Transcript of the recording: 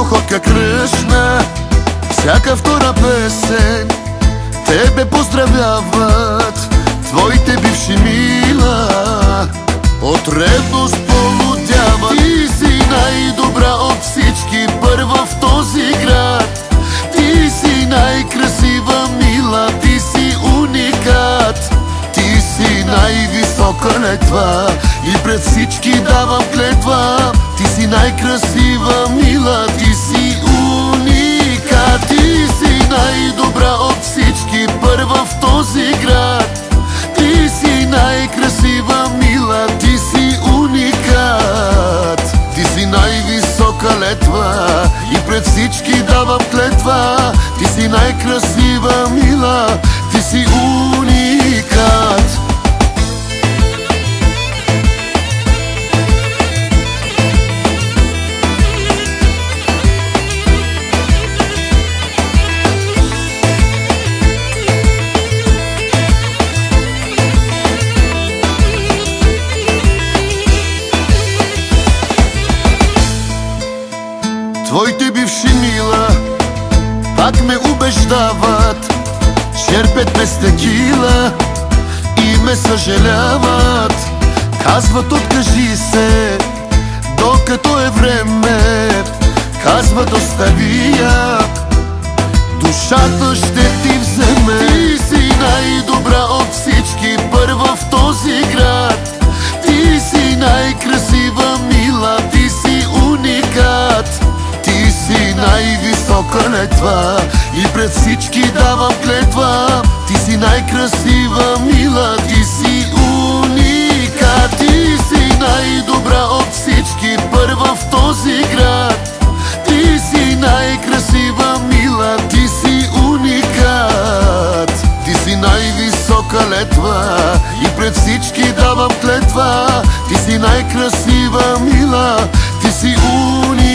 походка кръшна, всяка втора песен тебе поздравяват твоите бивши мила. От ревност полудяват. Ти си най-добра от всички, първа в този град. Ти си най-красива мила, ти си уникат. Ти си най-висока летва и пред всички давам клетва. Ти си най-красива мила, ти си уникат. Ти си най-добра от всички, първа в този град. Ти си най-красива мила, ти си уникат. Ти си най-висока летва и пред всички давам клетва. Ти си най-красива мила, ти си уникат. Твоите бивши мила пак ме убеждават, черпят без текила и ме съжаляват. Казват откажи се, докато е време. Казват остави я, душата ще ти вземе. Ти си най-добра от всички, първа в този град. Ти си най-красива мила, ти си уникат. Ти си най-висока летва и пред всички давам клетва. Ти си най-красива мила, ти си уникат. Ти си най-добра от всички, първа в този град. Ти си най-красива мила, ти си уникат. Ти си най-висока летва и пред всички давам клетва. Ти си най-красива мила, ти си уникат.